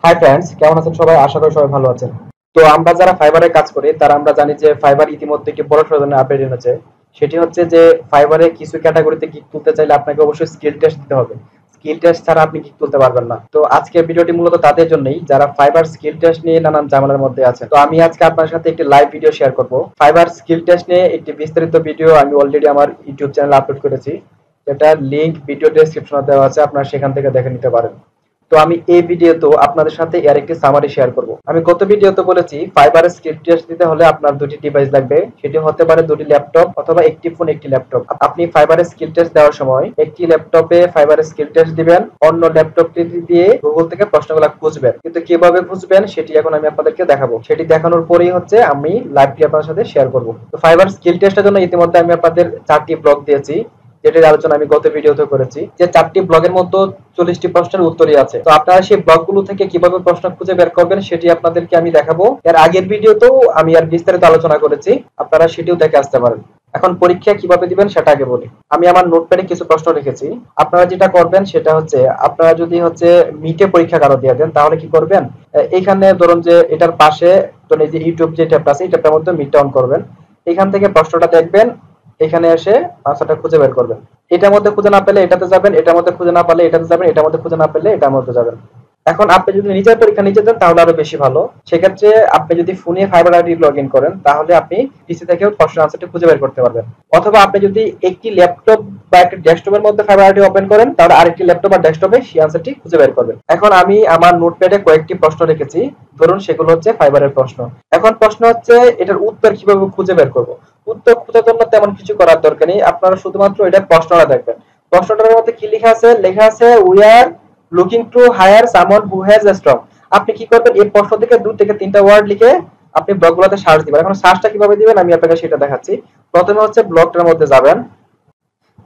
Hi friends, কেমন আছেন সবাই? আশা করি সবাই ভালো আছেন। তো আমরা যারা ফাইবারে কাজ করি তারা আমরা জানি যে ফাইবার ইতিমধ্যে একটি বড় ধরনের আপডেট এনেছে। সেটি হচ্ছে যে ফাইবারে কিছু ক্যাটাগরিতে গিগ তুলতে চাইলে আপনাকে অবশ্যই স্কিল টেস্ট দিতে হবে। স্কিল টেস্ট ছাড়া আপনি গিগ তুলতে পারবেন না। তো আজকের ভিডিওটি মূলত তাদের জন্যই যারা ফাইবার স্কিল টেস্ট নিয়ে নানান ঝামেলার মধ্যে আছে। তো আমি আজকে আপনার সাথে একটি লাইভ ভিডিও শেয়ার করব। ফাইবার স্কিল টেস্ট নিয়ে একটি বিস্তারিত ভিডিও আমি অলরেডি আমার ইউটিউব চ্যানেলে আপলোড করেছি। এটা লিংক ভিডিও ডেসক্রিপশনে দেওয়া আছে, আপনারা সেখান থেকে দেখে নিতে পারেন। তো আমি এই ভিডিওতে আপনাদের সাথে এর একটি সামারি শেয়ার করব। আমি গত ভিডিওতে বলেছি ফাইবারের স্কিল টেস্ট দিতে হলে আপনার দুটি ডিভাইস লাগবে। সেটি হতে পারে দুটি ল্যাপটপ অথবা একটি ফোন একটি ল্যাপটপ। আপনি ফাইবারের স্কিল টেস্ট দেওয়ার সময় একটি ল্যাপটপে ফাইবারের স্কিল টেস্ট দিবেন, অন্য ল্যাপটপটি দিয়ে গুগল থেকে প্রশ্নগুলো খুঁজবেন। কিন্তু কিভাবে খুঁজবেন সেটি এখন আমি আপনাদেরকে দেখাবো। সেটি দেখানোর পরেই হচ্ছে আমি লাইভটি আপনাদের সাথে শেয়ার করব। তো ফাইবার স্কিল টেস্টের জন্য ইতিমধ্যে আমি আপনাদের 4টি ব্লগ দিয়েছি, যেটির আলোচনা আমি গত ভিডিওতে করেছি। যে 4টি ব্লগের মধ্যে 40টি প্রশ্নের উত্তরই আছে। তো আপনারা সেই ব্লগগুলো থেকে কিভাবে প্রশ্ন খুঁজে বের করবেন সেটি আপনাদেরকে আমি দেখাবো। এর আগের ভিডিওতেও আমি আর বিস্তারিত আলোচনা করেছি, আপনারা সেটিও দেখে আসতে পারেন। এখন পরীক্ষা কিভাবে দিবেন সেটা আগে বলি। আমি আমার নোটপ্যাডে কিছু প্রশ্ন রেখেছি। আপনারা যেটা করবেন সেটা হচ্ছে, আপনারা যদি হচ্ছে মিটে পরীক্ষা কারো দিয়ে দেন তাহলে কি করবেন, এইখানে ধরুন যে এটার পাশে ধরুন এই যে ইউটিউব যে ট্যাবটা আছে এই ট্যাবটার মধ্যে মিটটা অন করবেন। এখান থেকে প্রশ্নটা দেখবেন, এখানে এসে আনসারটা খুঁজে বের করবেন। এটার মধ্যে খুঁজে না পেলে এটাতে যাবেন, এটার মধ্যে খুঁজে না পেলে এটাতে যাবেন, এটার মধ্যে খুঁজে না পেলে এটার মধ্যে যাবেন। এখন আপনি যদি নিজের পরীক্ষা নিজে দেন তাহলে আরো বেশি ভালো। সেক্ষেত্রে আপনি যদি ফোনে ফাইবার আইডি লগ ইন করেন তাহলে আপনি পিসি থেকেও প্রশ্নের আনসারটি খুঁজে বের করতে পারবেন। অথবা আপনি যদি একটি ল্যাপটপ বা একটি ডেস্কটপের মধ্যে ফাইবার আইডি ওপেন করেন তাহলে আরেকটি ল্যাপটপ বা ডেস্কটপে সেই আনসারটি খুঁজে বের করবেন। এখন আমি আমার নোটপ্যাডে কয়েকটি প্রশ্ন রেখেছি, ধরুন সেগুলো হচ্ছে ফাইবারের প্রশ্ন। এখন প্রশ্ন হচ্ছে এটার উত্তর কিভাবে খুঁজে বের করব। উত্তর খোঁজার জন্য তেমন কিছু করার দরকার নেই, আপনারা শুধুমাত্র এটা প্রশ্নটা দেখবেন। প্রশ্নটার মধ্যে কি লেখা আছে? লেখা আছে we are looking to hire someone who has a strong. আপনি কি করবেন, এই প্রশ্ন থেকে 2 থেকে 3টা ওয়ার্ড লিখে আপনি ব্লগগুলোতে সার্চ দিবেন। এখন সার্চটা কিভাবে দিবেন আমি আপনাকে সেটা দেখাচ্ছি। প্রথমে হচ্ছে ব্লগটার মধ্যে যাবেন,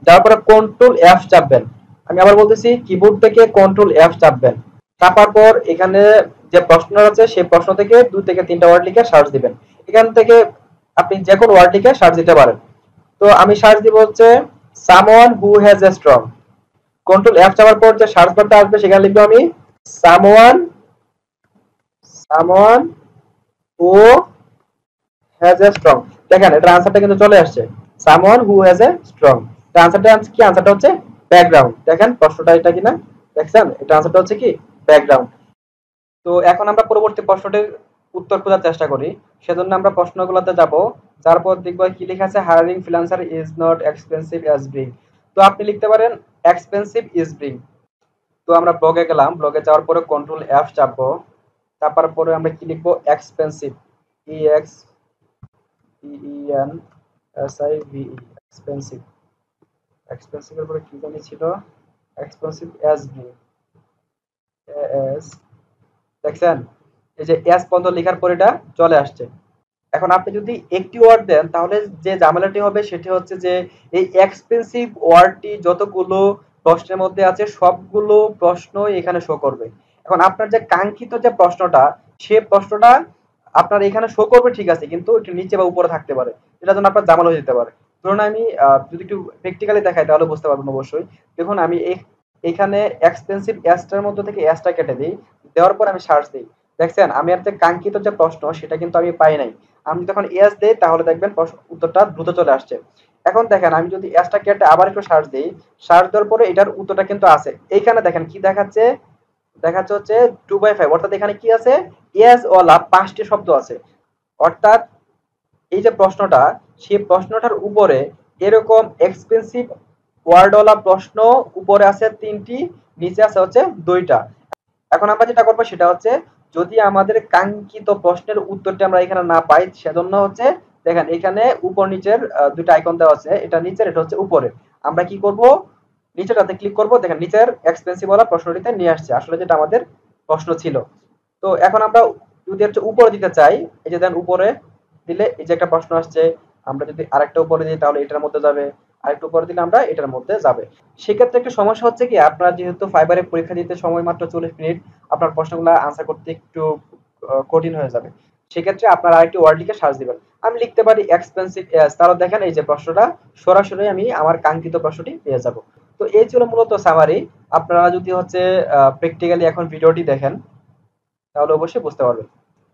যাওয়ার পরে কন্ট্রোল এফ চাপবেন। আমি আবার বলতেছি, কিবোর্ড থেকে কন্ট্রোল এফ চাপবেন। চাপার পর এখানে যে প্রশ্ন আছে সেই প্রশ্ন থেকে 2 থেকে 3টা ওয়ার্ড লিখে সার্চ দিবেন। এখান থেকে আপনি যে কোনো ওয়ার্ড লিখে সার্চ দিতে পারেন। তো আমি সার্চ দিব হচ্ছে someone who has a strong. Control F চাপার পর যে সার্চ বারটা আসবে সেখানে লিখবো আমি someone someone who has a strong. দেখেন এটা আনসারটা কিন্তু চলে আসছে, someone who has a strong. এটা আনসারটা কি? আনসারটা হচ্ছে ব্যাকগ্রাউন্ড। দেখেন প্রশ্নটা এটা কিনা, দেখছেন? এটা আনসারটা হচ্ছে কি ব্যাকগ্রাউন্ড। তো এখন আমরা পরবর্তী প্রশ্নটির উত্তর খোঁজার চেষ্টা করি। সেজন্য আমরা প্রশ্নগুলোতে যাব, তারপর দেখব কি লেখা আছে, hiring freelancer is not expensive as bring. তো আপনি লিখতে পারেন এক্সপেন্সিভ ইজ ব্রিং। তো আমরা ব্লগে গেলাম, ব্লগে যাওয়ার পরে কন্ট্রোল এফ চাপবো, চাপার পরে আমরা কি লিখবো, expensive, E x E N S I V E, expensive. Expensive এর পরে কি জানি ছিল, এক্সপেন্সিভ এস ব্রিং, এস। দেখছেন এই যে এস পর্যন্ত লেখার পরে এটা চলে আসছে। এখন আপনি যদি একটি ওয়ার্ড দেন তাহলে যে ঝামেলাটি হবে সেটি হচ্ছে যে এই এক্সপেন্সিভ ওয়ার্ডটি যতগুলো প্রশ্নের মধ্যে আছে সবগুলো প্রশ্নই এখানে শো করবে। এখন আপনার যে কাঙ্ক্ষিত যে প্রশ্নটা, সে প্রশ্নটা আপনার এখানে শো করবে ঠিক আছে, কিন্তু একটু নিচে বা উপরে থাকতে পারে, এটার জন্য আপনার ঝামেলা হয়ে যেতে পারে। ধরুন আমি যদি একটু প্র্যাকটিক্যালি দেখাই তাহলে বুঝতে পারবেন অবশ্যই। দেখুন আমি এখানে এক্সপেন্সিভ এসটার মধ্যে থেকে এসটা কেটে দিই, দেওয়ার পর আমি সার্চ দিই। দেখছেন আমি আর যে কাঙ্ক্ষিত যে প্রশ্ন সেটা কিন্তু আমি পাই নাই। আমি যখন এস দেই তাহলে দেখবেন উত্তরটা দ্রুত চলে আসছে। এখন দেখেন আমি যদি এসটা কেটে আবার একটু সার্চ দিই, সার্চ দেওয়ার পরে এটার উত্তরটা কিন্তু আছে। এইখানে দেখেন কি দেখাচ্ছে, দেখাচ্ছে হচ্ছে 2/5, অর্থাৎ এখানে কি আছে, এস ওয়ালা 5টি শব্দ আছে। অর্থাৎ এই যে প্রশ্নটা, সেই প্রশ্নটার উপরে এরকম এক্সপেন্সিভ ওয়ার্ডওয়ালা প্রশ্ন উপরে আছে 3টি, নিচে আছে হচ্ছে 2টা। এখন আমরা যেটা করবো সেটা হচ্ছে, যদি আমাদের কাঙ্ক্ষিত প্রশ্নের উত্তরটি আমরা এখানে না পাই সেজন্য হচ্ছে, দেখেন এখানে উপর নিচের 2টা আইকন দেওয়া আছে, এটা নিচের এটা হচ্ছে উপরে। আমরা কি করব, নিচেরটাতে ক্লিক করব, দেখেন নিচের এক্সপেন্সিভ ওয়ালা প্রশ্নটিতে নিয়ে আসছে আসলে যেটা আমাদের প্রশ্ন ছিল। তো এখন আমরা যদি হচ্ছে উপরে দিতে চাই, এই যে দেন উপরে দিলে এই যে একটা প্রশ্ন আসছে, আমরা যদি আরেকটা উপরে দিই তাহলে এটার মধ্যে যাবে, আরেকটু উপরে দিলে আমরা এটার মধ্যে যাবে। সেক্ষেত্রে একটা সমস্যা হচ্ছে কি, আপনারা যেহেতু ফাইবারে পরীক্ষা দিতে সময় মাত্র 40 মিনিট, আপনার প্রশ্নগুলো আনসার করতে একটু কঠিন হয়ে যাবে। সেক্ষেত্রে আপনারা আরেকটি ওয়ার্ড লিখে সার্চ দিবেন। আমি লিখতে পারি এক্সপেন্সিভ এস, তাহলে দেখেন এই যে প্রশ্নটা সরাসরি আমি আমার কাঙ্ক্ষিত প্রশ্নটি পেয়ে যাব। তো এই ছিল মূলত সামারি। আপনারা যদি হচ্ছে প্র্যাকটিক্যালি এখন ভিডিওটি দেখেন, তাহলে অবশ্যই বুঝতে পারবেন।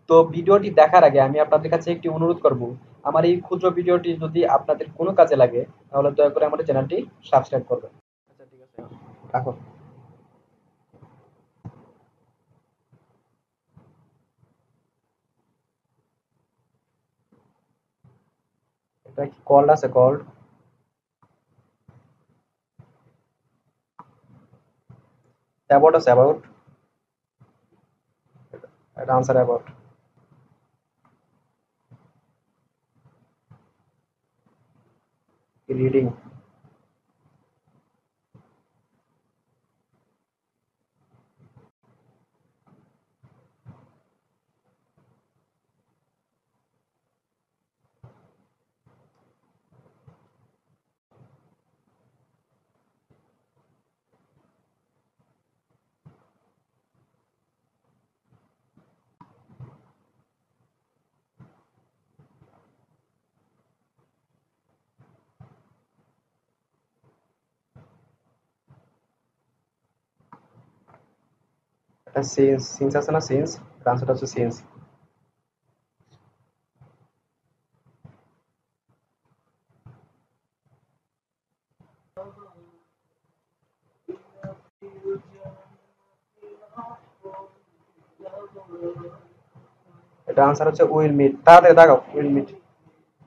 তো ভিডিওটি দেখার আগে আমি আপনাদের কাছে একটি অনুরোধ করব, আমার এই ক্ষুদ্র ভিডিওটি যদি আপনাদের কোনো কাজে লাগে তাহলে দয়া করে আমাদের চ্যানেলটি সাবস্ক্রাইব করবেন। আচ্ছা ঠিক আছে, রাখো। এটা কি কল্ড আছে? কল্ড অ্যাবাউট আছে? অ্যাবাউট, এটা আনসার অ্যাবাউট। রিডিং, এটা সিন্স, সিন্স আছে না? সিন্স, আনসারটা হচ্ছে সিন্স। এটা আনসার হচ্ছে উইল মিট। তাড়াতাড়ি দাগাও, উইল মিট।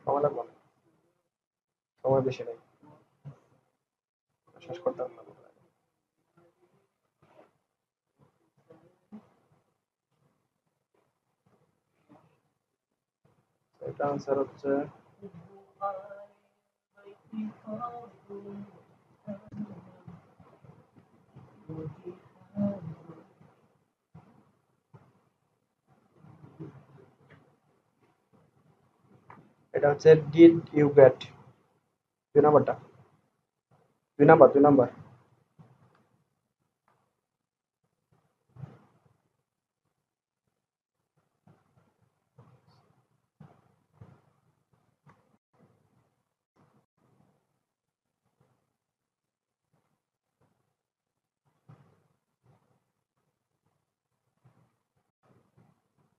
সময় লাগবে না, সময় বেশি নেই, শেষ করতে হবে না। এটা আনসার হচ্ছে, এটা হচ্ছে ডিড ইউ গেট। 2 নাম্বারটা, 2 নাম্বার, 2 নাম্বার।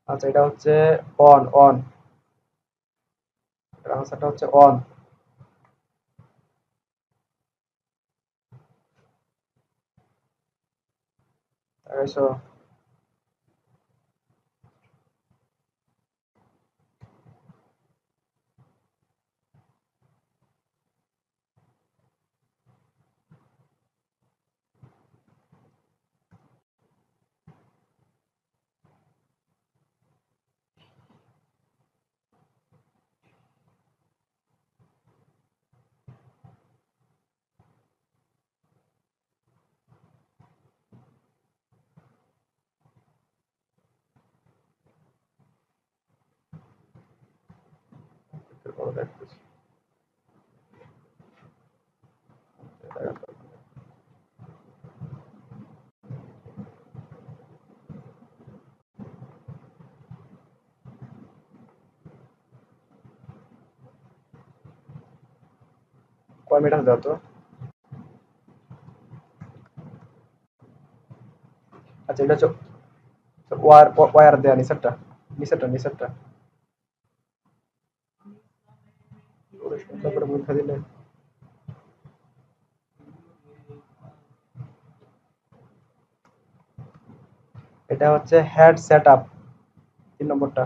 আচ্ছা এটা হচ্ছে অন, অন। এটার আনসারটা হচ্ছে অন। তাইছো? এরপর দেখতেছি। কয় মিনিট আছে দাও তো। আচ্ছা এটা হচ্ছে ওয়ার, ওয়ার দেয়া নিচেরটা, নিচেরটা, নিচেরটা। ওরে সুন্দর করে মুখে দিলে। এটা হচ্ছে হেড সেট আপ, 3 নম্বরটা।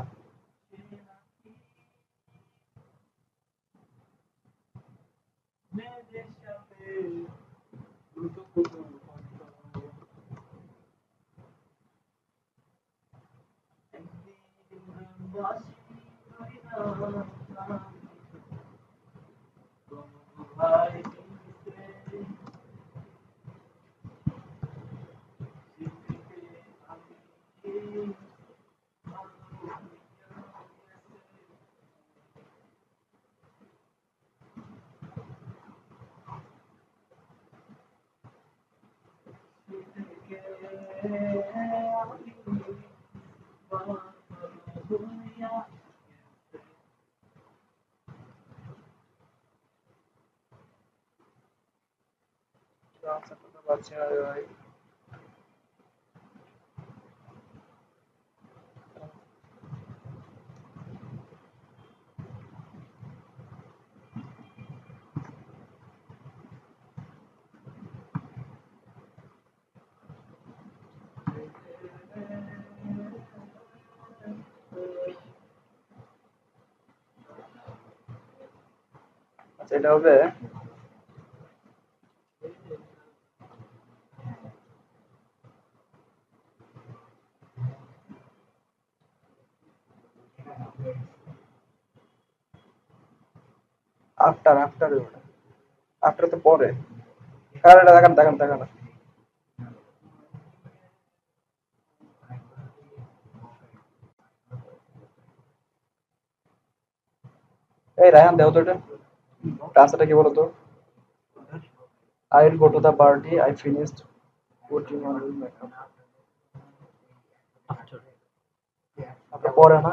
আনসারটা তো পাচ্ছি না রে ভাই। এটা হবে আফটার আফটার আফটার তো পরে, কারণ এটা দেখান দেখান দেখান। এই রায়হান দেও তো এটা আনসারটা কি বলো তো? I will go to the party I finished putting on makeup. আপনার পরে না,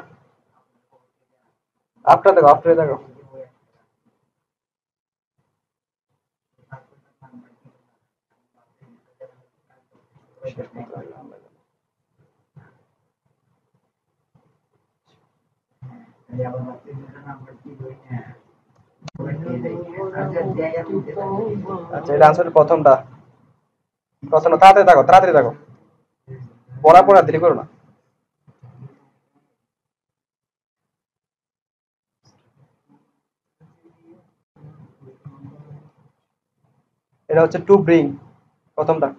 আফটার দেখো, আফটারে দেখো। আচ্ছা এটা আনসার প্রথমটা, প্রথমটা তাড়াতাড়ি দেখো, তাড়াতাড়ি দেখো, পড়া পড়া দেরি করো না। এটা হচ্ছে টু ব্রিং, প্রথমটা।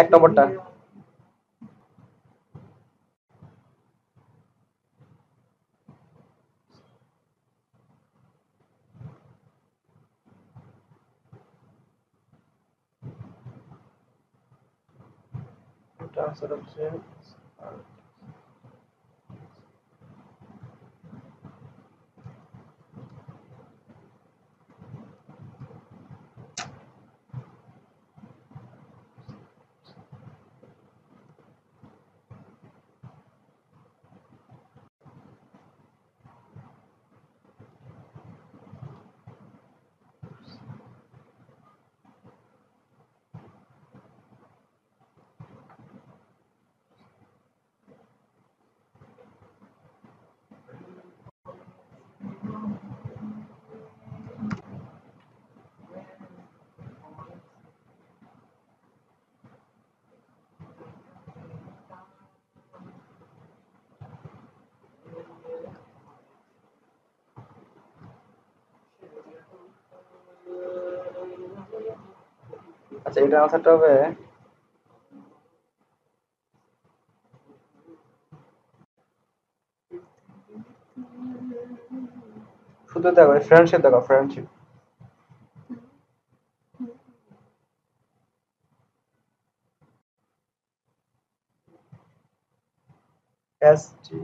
এক নম্বরটা। এটা আনসার হচ্ছে আচ্ছা এটা আনসারটা হবে শুধু দেখো ফ্রেন্ডশিপ, দেখো ফ্রেন্ডশিপ। S T.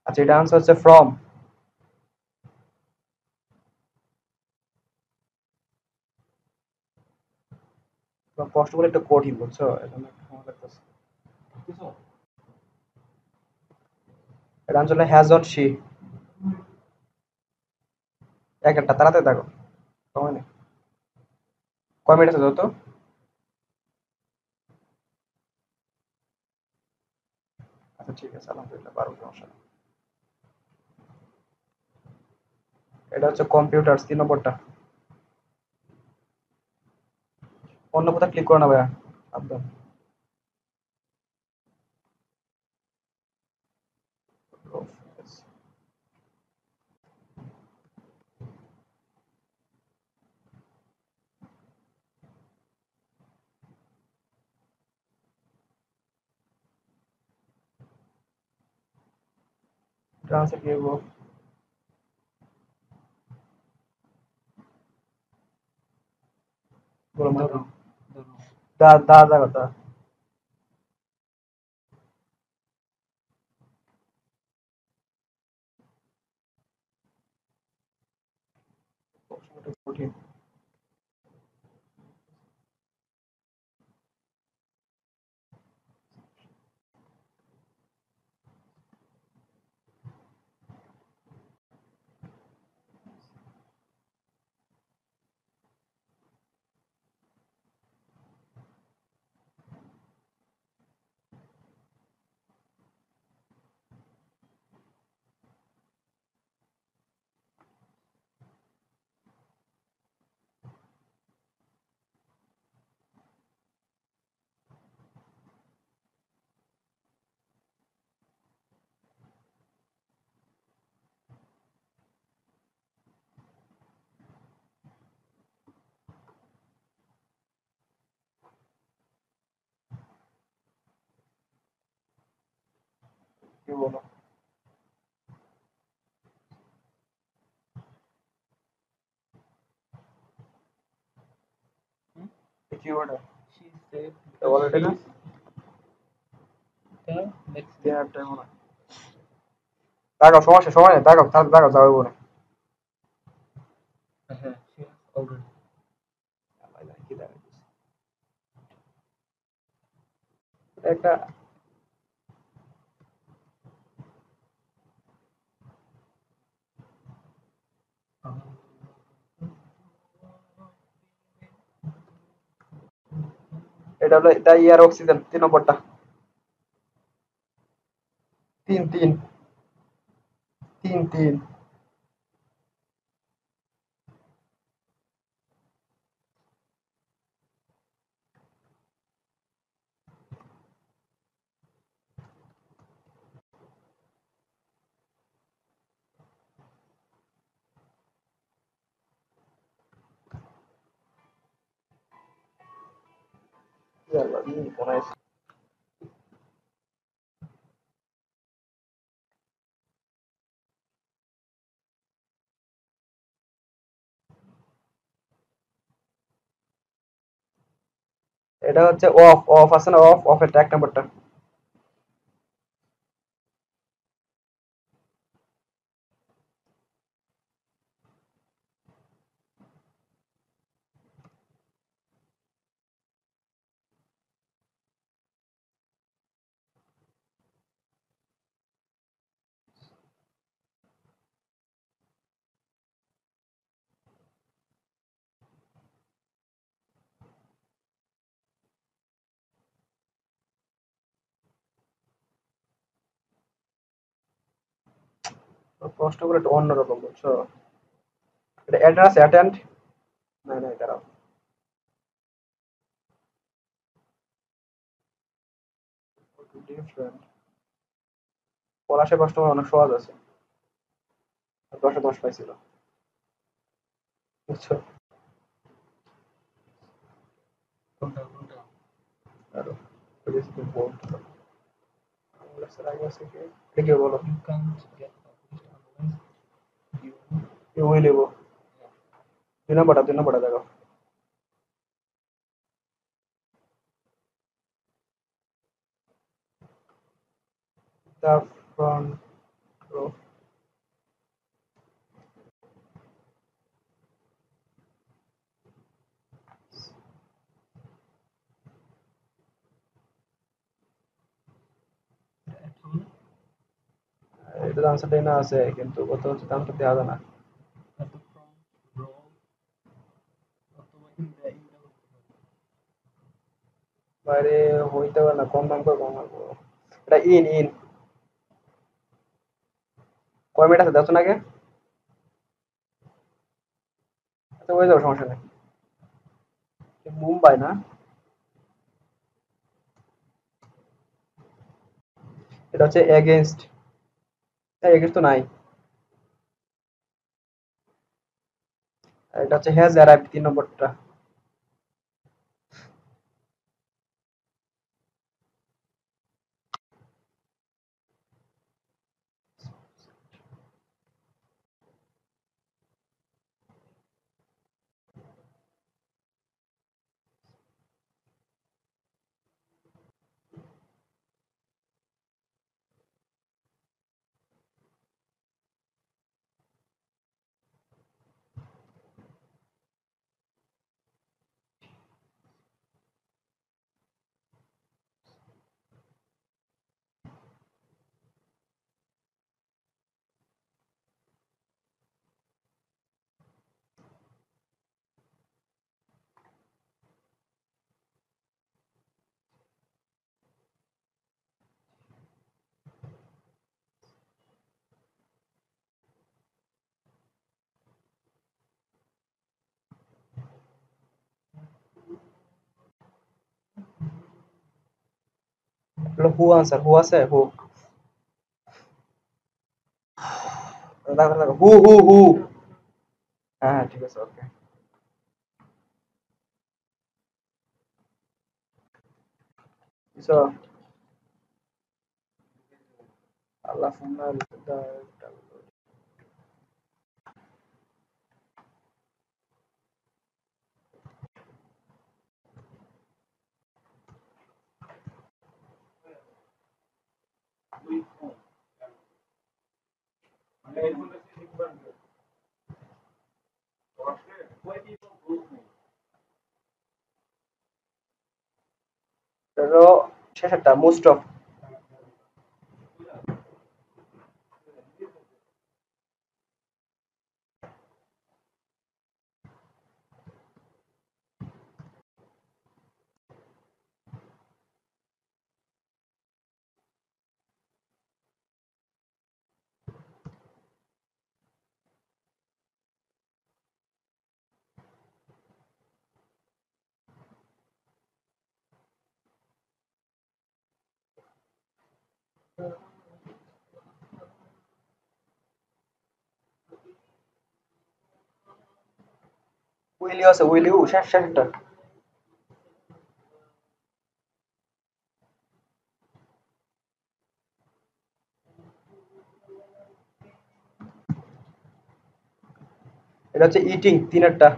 আচ্ছা এটা আনসার হচ্ছে ফ্রম। প্রশ্নগুলো একটু কঠিন বুঝছো, এজন্য একটু সময় লাগতেছে। এটা আনসার হলো হ্যাজ অর শি। এক একটা তাড়াতাড়ি দেখো, সময় নেই। কয় মিনিট আছে যত? আচ্ছা ঠিক আছে, আলহামদুলিল্লাহ, পারো, সমস্যা নেই। এটা হচ্ছে কম্পিউটার, 3 নম্বরটা। অন্য কোথাও ক্লিক করো না ভাইয়া, সাবধান। এটা আনসার কি হবো? বলো মনে করো। দা দা দা দা। কি বলো? কি ওটা? She said বলো এটা she না? is the next তিন day. হাজার টাকা মনে হয়। তাকাও, সমস্যা সময় নেই, তাকাও তাকাও, যাবে বলে। She has already. কি দেখা যাচ্ছে? এটা একটা এটা হলো দ্য ইয়ার অক্সিজেন, 3 নম্বরটা। তিন তিন তিন তিন। ইয়াল্লা, মনে হয়। এটা হচ্ছে অফ, অফ আছে না, অফ, অফের 1 নম্বরটা। প্রশ্নগুলো একটু অন্যরকম, বুঝছো? এটা অ্যাটেন্ড আছে, অ্যাটেন্ড। না না, দাঁড়াও। ডিফারেন্ট। পলাশের প্রশ্ন অনেক সহজ আছে, 10-10 পাইছিল, বুঝছো? আরো আগে আছে কি? এটা কি বলো? You can't get published unless you. You will leave. 2 নম্বরটা, 2 নম্বরটা দেখো। The front row. এটার আনসারটাই না আছে, কিন্তু কত হচ্ছে আনসার দেওয়া যায় না। At the front row অথবা in the বাইরে হইতে পারে না, কম দাম করে কম লাগবো। এটা ইন ইন। কয় মিনিট আছে দেখো না আগে। আচ্ছা, হয়ে যাবে, সমস্যা নেই। মুম্বাই না? এটা হচ্ছে এগেইনস্ট। এগেইনস্ট তো নাই। এটা হচ্ছে হ্যাজ অ্যারাইভড, 3 নম্বরটা। হলো হু আনসার, হু আছে, হু। দেখো দেখো, হু হু হু। হ্যাঁ হ্যাঁ, ঠিক আছে, ওকে। বুঝছো? a la final pero শেষেরটা মোস্ট অফ উইলিও আছে উইলিও শেষেরটা এটা হচ্ছে ইটিং তিনেরটা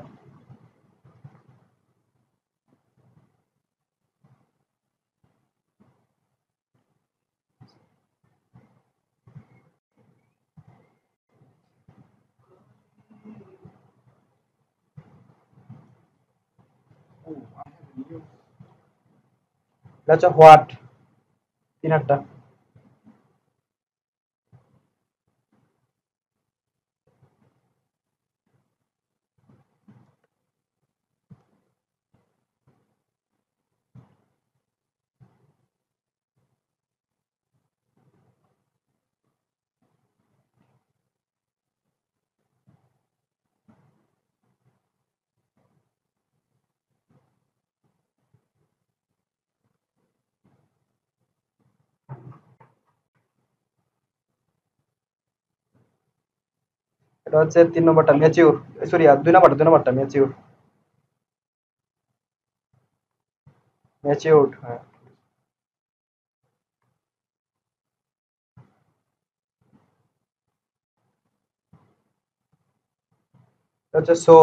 এটা হচ্ছে হোয়াট তিনেরটা এটা হচ্ছে 3 নম্বরটা ম্যাচিউর সরি 2 নম্বরটা ম্যাচিউর ম্যাচিউরড হ্যাঁ এটা হচ্ছে সো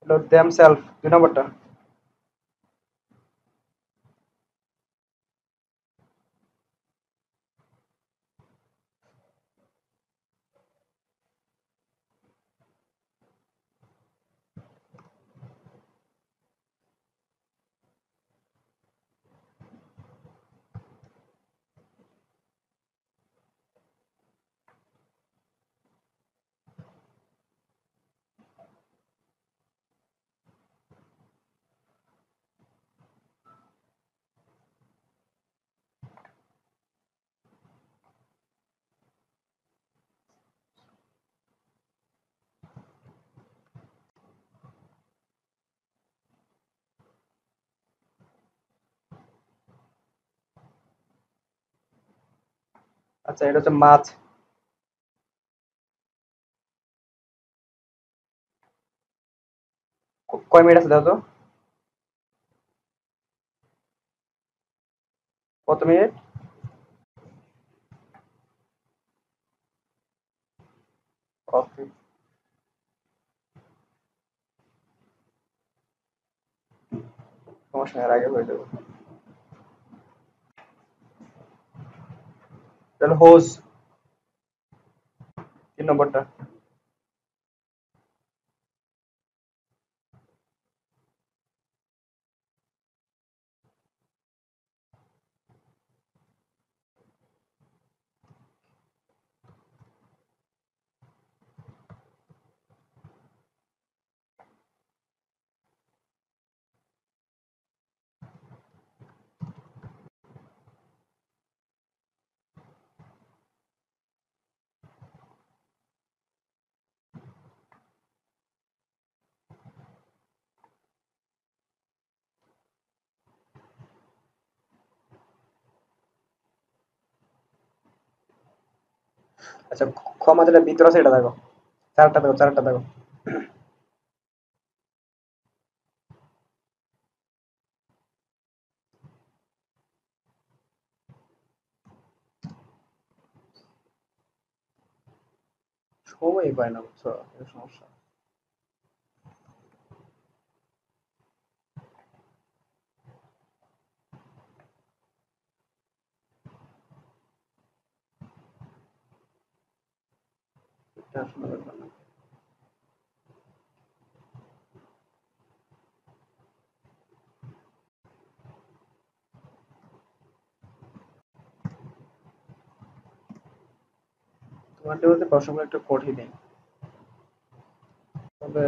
এটা দেম সেলফ 2 নম্বরটা আচ্ছা এটা হচ্ছে মাছ কয় মিনিট আছে দাও তো কত মিনিট ওকে সমস্যা নেই, এর আগে হয়ে যাবে তাহলে হোজ 3 নম্বরটা আচ্ছা, ক্ষমা যেটা ভিতরে আছে এটা দেখো, চারটা দেখো, চারটা দেখো। সময় পায় না, বুঝছো, এটা সমস্যা। এটা আসলে ব্যাপার না। তোমার টেবিলতে প্রশ্নগুলো একটু কঠিনই, তবে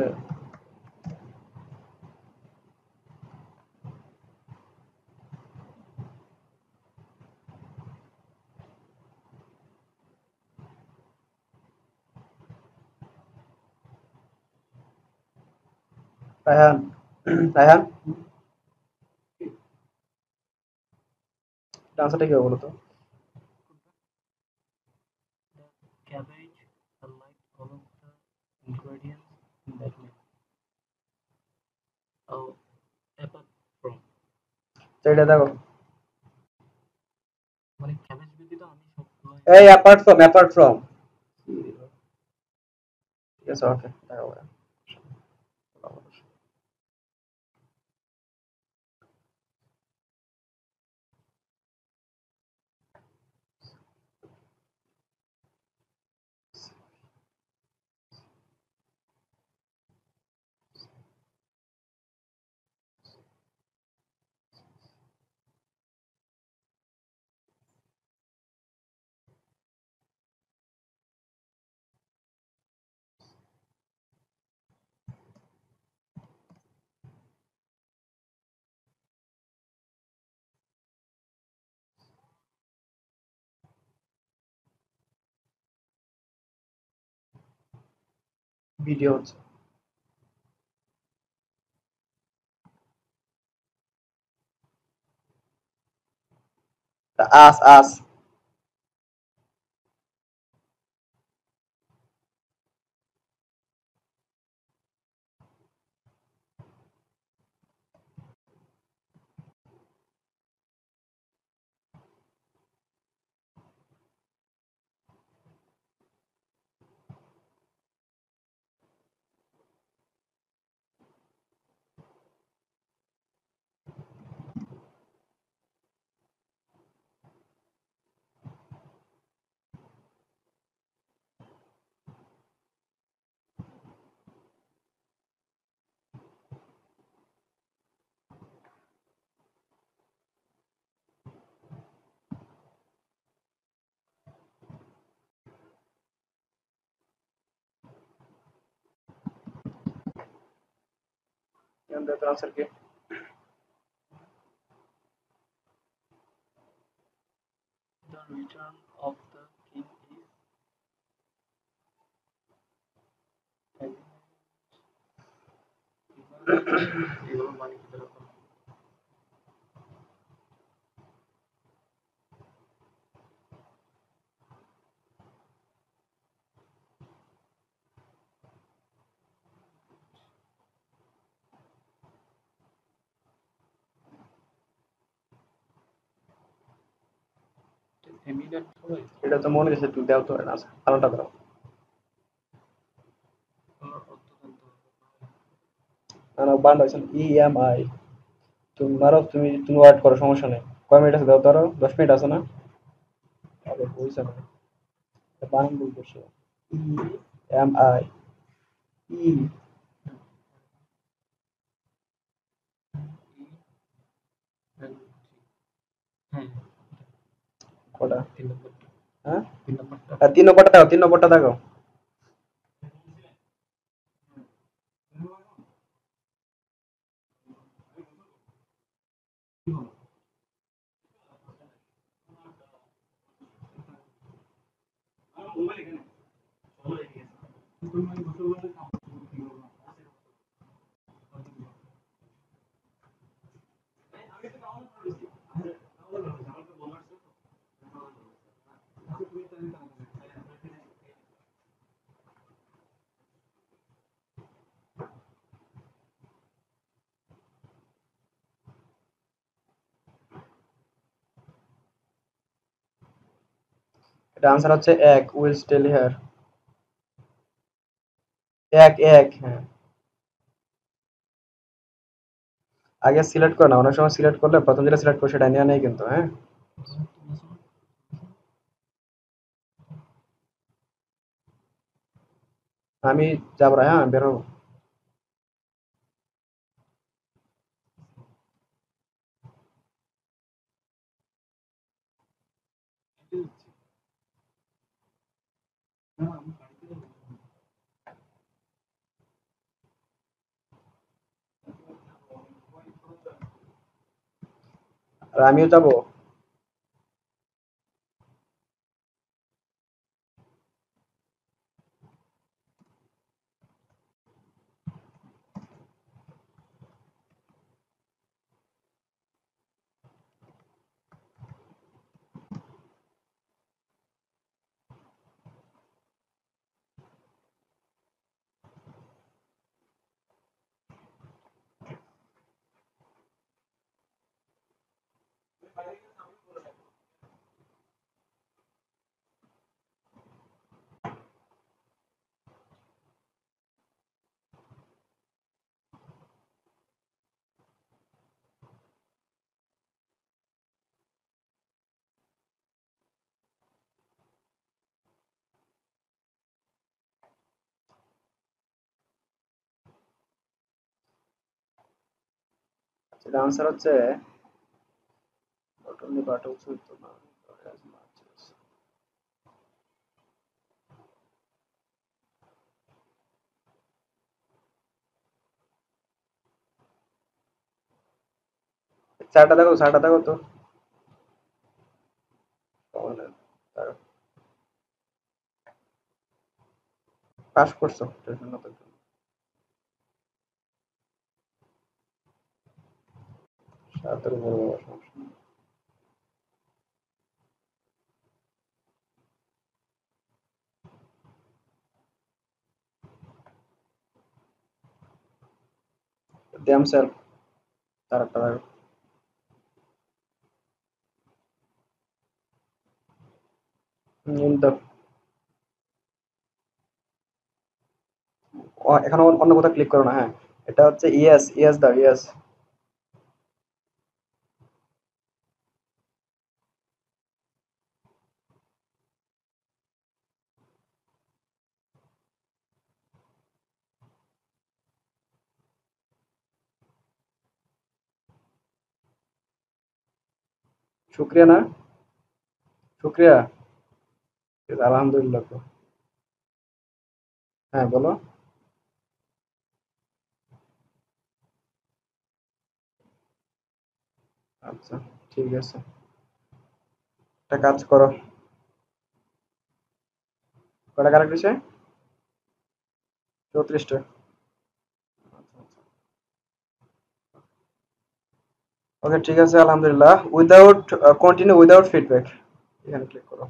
রায়হান, রায়হান, আনসারটা কি হবে বলো তো? The cabbage, select all of the ingredients in that meal. Oh, apart from তো এটা দেখো, মানে cabbage ব্যতীত আমি সবগুলো এই অ্যাপার্ট ফ্রম, ঠিক আছে, ওকে দেখো। ভিডিও হচ্ছে, আস আস। আনসার কি? the return of the king is এগুলো মানে কি ধরো এমিনেন্ট হয় এটা তো মনে হচ্ছে, তুমি দাও তো আনসার, ভালোটা দাও। আমার অর্থ জানতে হবে না না, বান্ড হয়েছে ইএমআই। তুমি মারো, তুমি ওয়াইট করো, সমস্যা নেই। কয় মিনিট আছে দাও, ধরো 10 মিনিট আছে না? আরে বুঝছে না, বানান ভুল করছো। ইএমআই, ই, হ্যাঁ কটা? 3 নম্বরটা হ্যাঁ, 3 নম্বরটা 3 নম্বরটা দেখো, 3 নম্বরটা দেখো। আনসার হচ্ছে এক, উইল স্টিল হিয়ার। এক এক, হ্যাঁ। আগে সিলেক্ট করে না, অনেক সময় সিলেক্ট করলে প্রথম যেটা সিলেক্ট করো সেটা নেওয়া নেই কিন্তু, হ্যাঁ। আমি যাবো, হ্যাঁ বেরোবো। আর আমিও যাবো। সেটা আনসার হচ্ছে not only but also with the as much as. চারটা দেখো তো। পাস করছো, টেনশন না তো। সাতের উপরে বাবা, সমস্যা নেই। themselves, চারটা দেখো। in the, এখানে অন্য কোথাও ক্লিক করো না, হ্যাঁ। এটা হচ্ছে ইয়েস, ইয়েস দাও, ইয়েস। শুক্রিয়া না, শুক্রিয়া। আলহামদুলিল্লাহ তো। হ্যাঁ বলো। আচ্ছা, ঠিক আছে, একটা কাজ করো। কটা কারেক্ট হয়েছে? 34টা। ওকে, ঠিক আছে, আলহামদুলিল্লাহ। উইদাউট কন্টিনিউ উইদাউট ফিডব্যাক, এখানে ক্লিক করো।